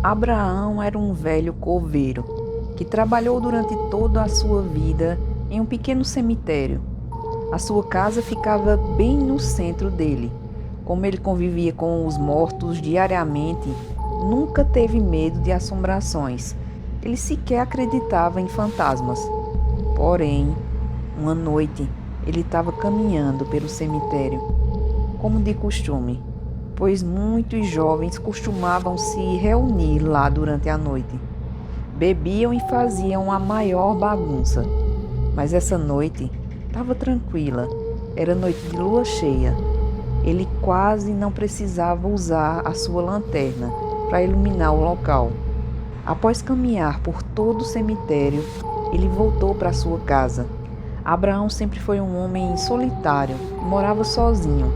Abraão era um velho coveiro que trabalhou durante toda a sua vida em um pequeno cemitério. A sua casa ficava bem no centro dele. Como ele convivia com os mortos diariamente, nunca teve medo de assombrações. Ele sequer acreditava em fantasmas. Porém, uma noite, ele estava caminhando pelo cemitério, como de costume, pois muitos jovens costumavam se reunir lá durante a noite. Bebiam e faziam a maior bagunça. Mas essa noite estava tranquila, era noite de lua cheia. Ele quase não precisava usar a sua lanterna para iluminar o local. Após caminhar por todo o cemitério, ele voltou para sua casa. Abraão sempre foi um homem solitário, morava sozinho.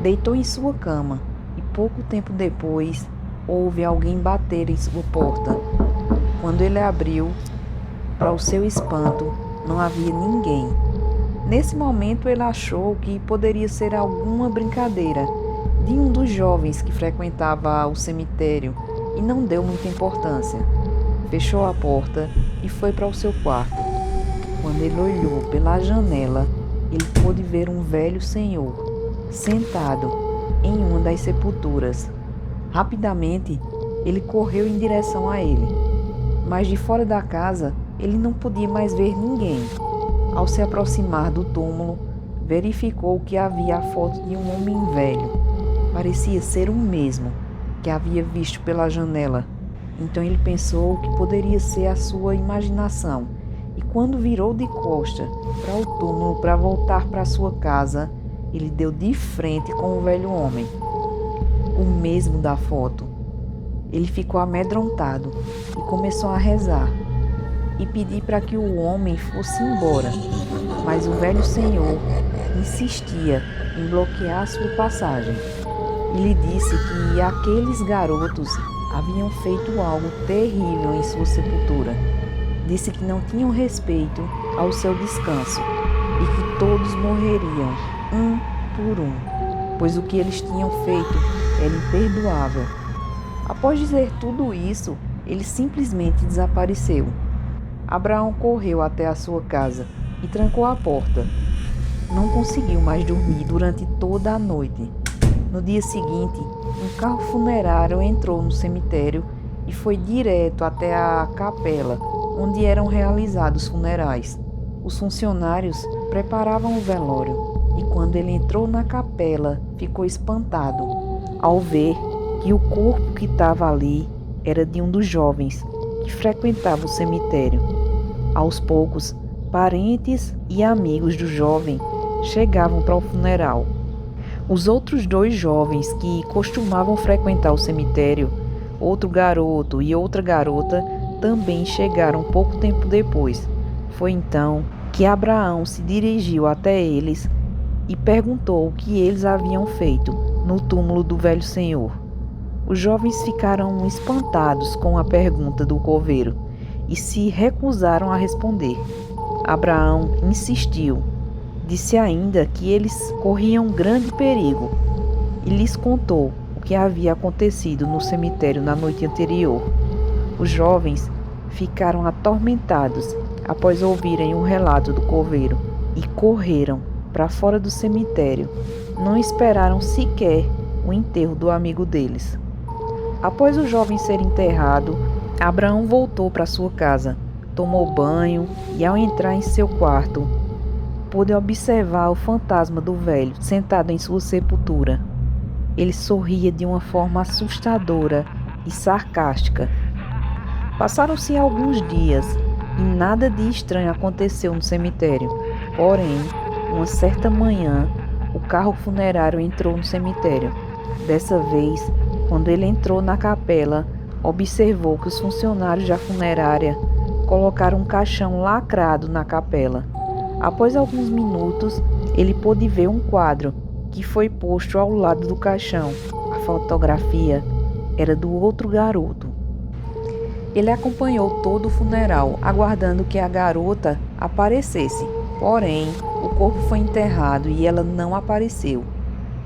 Deitou em sua cama e pouco tempo depois houve alguém bater em sua porta. Quando ele abriu, para o seu espanto, não havia ninguém. Nesse momento ele achou que poderia ser alguma brincadeira de um dos jovens que frequentava o cemitério e não deu muita importância. Fechou a porta e foi para o seu quarto. Quando ele olhou pela janela, ele pôde ver um velho senhor sentado em uma das sepulturas. Rapidamente, ele correu em direção a ele, mas de fora da casa ele não podia mais ver ninguém. Ao se aproximar do túmulo, verificou que havia a foto de um homem velho. Parecia ser o mesmo que havia visto pela janela. Então ele pensou que poderia ser a sua imaginação, e quando virou de costa para o túmulo para voltar para sua casa, ele deu de frente com o velho homem, o mesmo da foto. Ele ficou amedrontado e começou a rezar e pedir para que o homem fosse embora, mas o velho senhor insistia em bloquear sua passagem. E lhe disse que aqueles garotos haviam feito algo terrível em sua sepultura. Disse que não tinham respeito ao seu descanso e que todos morreriam um por um, pois o que eles tinham feito era imperdoável. Após dizer tudo isso, ele simplesmente desapareceu. Abraão correu até a sua casa e trancou a porta. Não conseguiu mais dormir durante toda a noite. No dia seguinte, um carro funerário entrou no cemitério e foi direto até a capela onde eram realizados os funerais. Os funcionários preparavam o velório e quando ele entrou na capela, ficou espantado ao ver que o corpo que estava ali era de um dos jovens que frequentava o cemitério. Aos poucos, parentes e amigos do jovem chegavam para o funeral. Os outros dois jovens que costumavam frequentar o cemitério, outro garoto e outra garota, também chegaram pouco tempo depois. Foi então que Abraão se dirigiu até eles e perguntou o que eles haviam feito no túmulo do velho senhor. Os jovens ficaram espantados com a pergunta do coveiro e se recusaram a responder. Abraão insistiu. Disse ainda que eles corriam grande perigo e lhes contou o que havia acontecido no cemitério na noite anterior. Os jovens ficaram atormentados após ouvirem o relato do coveiro e correram para fora do cemitério. Não esperaram sequer o enterro do amigo deles. Após o jovem ser enterrado, Abraão voltou para sua casa, tomou banho e, ao entrar em seu quarto, pôde observar o fantasma do velho sentado em sua sepultura. Ele sorria de uma forma assustadora e sarcástica. Passaram-se alguns dias e nada de estranho aconteceu no cemitério. Porém, uma certa manhã, o carro funerário entrou no cemitério. Dessa vez, quando ele entrou na capela, observou que os funcionários da funerária colocaram um caixão lacrado na capela. Após alguns minutos, ele pôde ver um quadro que foi posto ao lado do caixão. A fotografia era do outro garoto. Ele acompanhou todo o funeral, aguardando que a garota aparecesse. Porém, o corpo foi enterrado e ela não apareceu.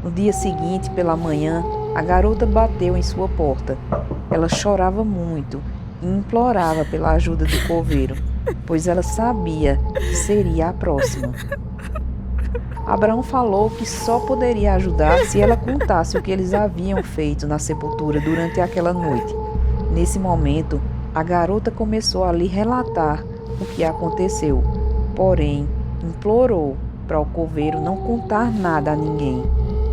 No dia seguinte, pela manhã, a garota bateu em sua porta. Ela chorava muito e implorava pela ajuda do coveiro, pois ela sabia que seria a próxima. Abraão falou que só poderia ajudar se ela contasse o que eles haviam feito na sepultura durante aquela noite. Nesse momento, a garota começou a lhe relatar o que aconteceu, porém, implorou para o coveiro não contar nada a ninguém,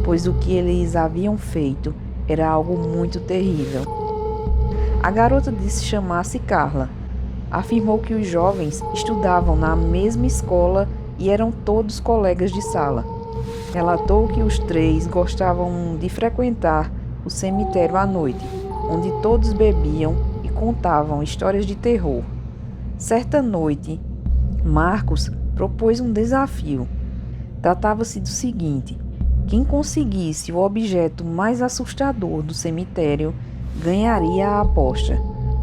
pois o que eles haviam feito era algo muito terrível. A garota disse chamar-se Carla. Afirmou que os jovens estudavam na mesma escola e eram todos colegas de sala. Relatou que os três gostavam de frequentar o cemitério à noite, onde todos bebiam e contavam histórias de terror. Certa noite, Marcos propôs um desafio. Tratava-se do seguinte: quem conseguisse o objeto mais assustador do cemitério ganharia a aposta.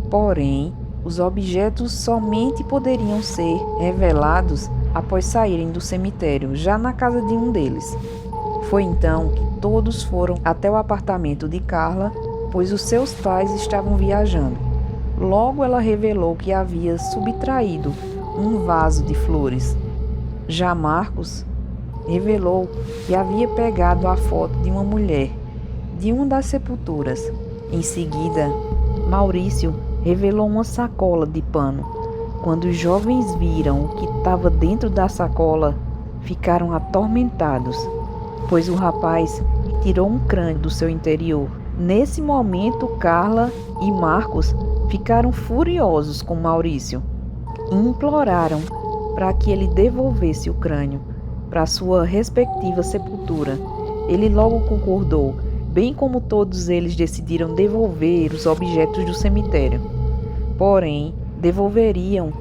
Porém, os objetos somente poderiam ser revelados após saírem do cemitério, já na casa de um deles. Foi então que todos foram até o apartamento de Carla, pois os seus pais estavam viajando. Logo ela revelou que havia subtraído um vaso de flores. Já Marcos revelou que havia pegado a foto de uma mulher de uma das sepulturas. Em seguida, Maurício revelou uma sacola de pano. Quando os jovens viram o que estava dentro da sacola, ficaram atormentados, pois o rapaz tirou um crânio do seu interior. Nesse momento, Carla e Marcos ficaram furiosos com Maurício e imploraram para que ele devolvesse o crânio para sua respectiva sepultura. Ele logo concordou, bem como todos eles decidiram devolver os objetos do cemitério. Porém, devolveriam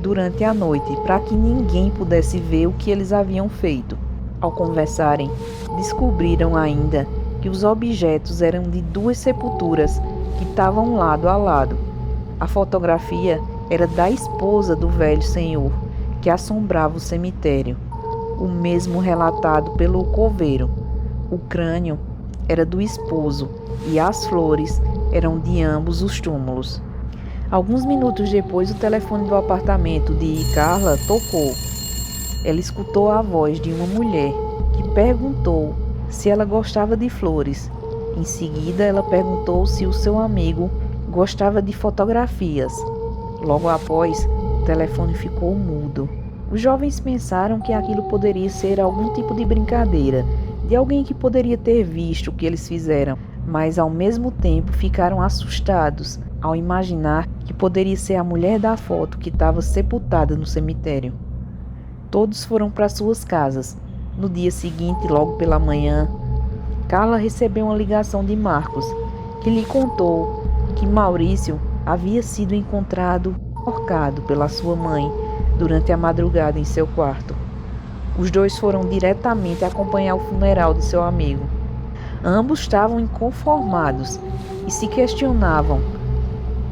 durante a noite para que ninguém pudesse ver o que eles haviam feito. Ao conversarem, descobriram ainda que os objetos eram de duas sepulturas que estavam lado a lado. A fotografia era da esposa do velho senhor, que assombrava o cemitério, o mesmo relatado pelo coveiro. O crânio era do esposo e as flores eram de ambos os túmulos. Alguns minutos depois, o telefone do apartamento de Carla tocou. Ela escutou a voz de uma mulher que perguntou se ela gostava de flores. Em seguida, ela perguntou se o seu amigo gostava de fotografias. Logo após, o telefone ficou mudo. Os jovens pensaram que aquilo poderia ser algum tipo de brincadeira, de alguém que poderia ter visto o que eles fizeram, mas ao mesmo tempo ficaram assustados ao imaginar que poderia ser a mulher da foto que estava sepultada no cemitério. Todos foram para suas casas. No dia seguinte, logo pela manhã, Carla recebeu uma ligação de Marcos, que lhe contou que Maurício havia sido encontrado enforcado pela sua mãe durante a madrugada em seu quarto. Os dois foram diretamente acompanhar o funeral de seu amigo. Ambos estavam inconformados e se questionavam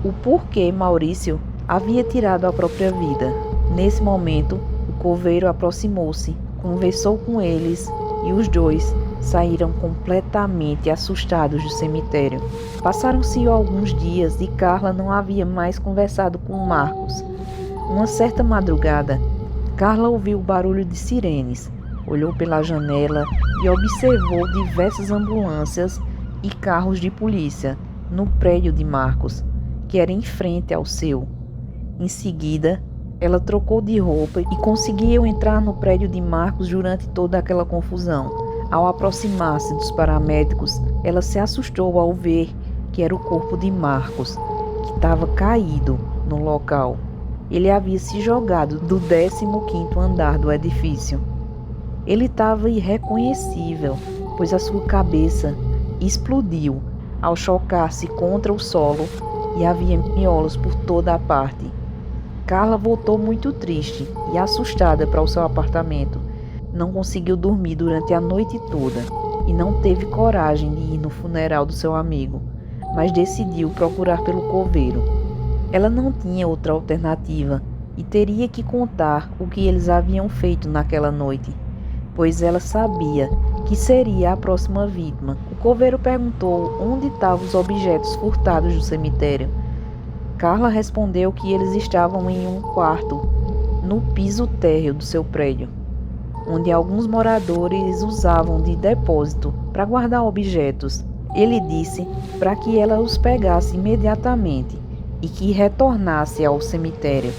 o porquê Maurício havia tirado a própria vida. Nesse momento, o coveiro aproximou-se, conversou com eles e os dois saíram completamente assustados do cemitério. Passaram-se alguns dias e Carla não havia mais conversado com Marcos. Uma certa madrugada, Carla ouviu o barulho de sirenes, olhou pela janela e observou diversas ambulâncias e carros de polícia no prédio de Marcos, que era em frente ao seu. Em seguida, ela trocou de roupa e conseguiu entrar no prédio de Marcos durante toda aquela confusão. Ao aproximar-se dos paramédicos, ela se assustou ao ver que era o corpo de Marcos, que estava caído no local. Ele havia se jogado do 15º andar do edifício. Ele estava irreconhecível, pois a sua cabeça explodiu ao chocar-se contra o solo e havia miolos por toda a parte. Carla voltou muito triste e assustada para o seu apartamento. Não conseguiu dormir durante a noite toda. e não teve coragem de ir no funeral do seu amigo, mas decidiu procurar pelo coveiro. Ela não tinha outra alternativa e teria que contar o que eles haviam feito naquela noite, pois ela sabia que seria a próxima vítima. O coveiro perguntou onde estavam os objetos furtados do cemitério. Carla respondeu que eles estavam em um quarto, no piso térreo do seu prédio, onde alguns moradores usavam de depósito para guardar objetos. Ele disse para que ela os pegasse imediatamente e que retornasse ao cemitério.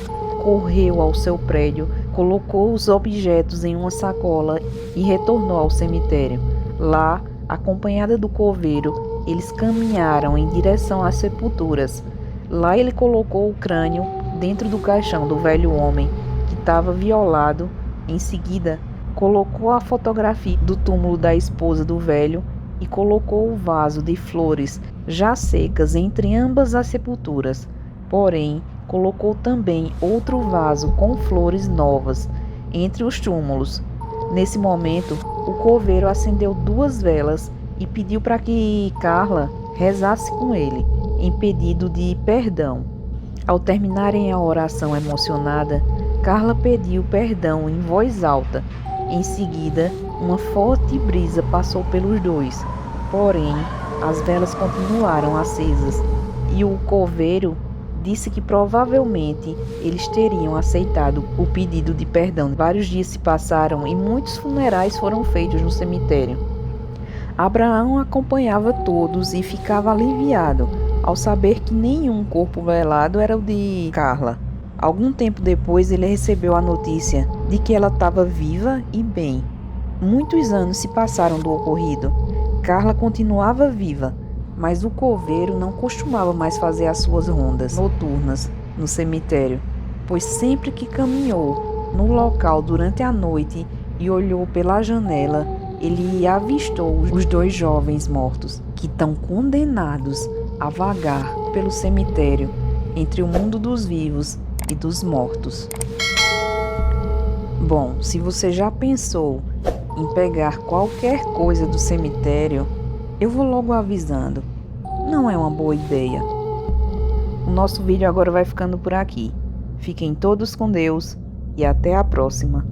Correu ao seu prédio, colocou os objetos em uma sacola e retornou ao cemitério. Lá, acompanhada do coveiro, eles caminharam em direção às sepulturas. Lá ele colocou o crânio dentro do caixão do velho homem que estava violado. Em seguida, colocou a fotografia do túmulo da esposa do velho e colocou o vaso de flores já secas entre ambas as sepulturas. Porém, colocou também outro vaso com flores novas entre os túmulos. Nesse momento, o coveiro acendeu 2 velas e pediu para que Carla rezasse com ele, em pedido de perdão. Ao terminarem a oração emocionada, Carla pediu perdão em voz alta. Em seguida, uma forte brisa passou pelos dois, porém, as velas continuaram acesas e o coveiro disse que provavelmente eles teriam aceitado o pedido de perdão. Vários dias se passaram e muitos funerais foram feitos no cemitério. Abraão acompanhava todos e ficava aliviado ao saber que nenhum corpo velado era o de Carla. Algum tempo depois, ele recebeu a notícia de que ela estava viva e bem. Muitos anos se passaram do ocorrido. Carla continuava viva, mas o coveiro não costumava mais fazer as suas rondas noturnas no cemitério, pois sempre que caminhou no local durante a noite e olhou pela janela, ele avistou os 2 jovens mortos, que estão condenados a vagar pelo cemitério entre o mundo dos vivos e dos mortos. Bom, se você já pensou em pegar qualquer coisa do cemitério, eu vou logo avisando, não é uma boa ideia. O nosso vídeo agora vai ficando por aqui. Fiquem todos com Deus e até a próxima.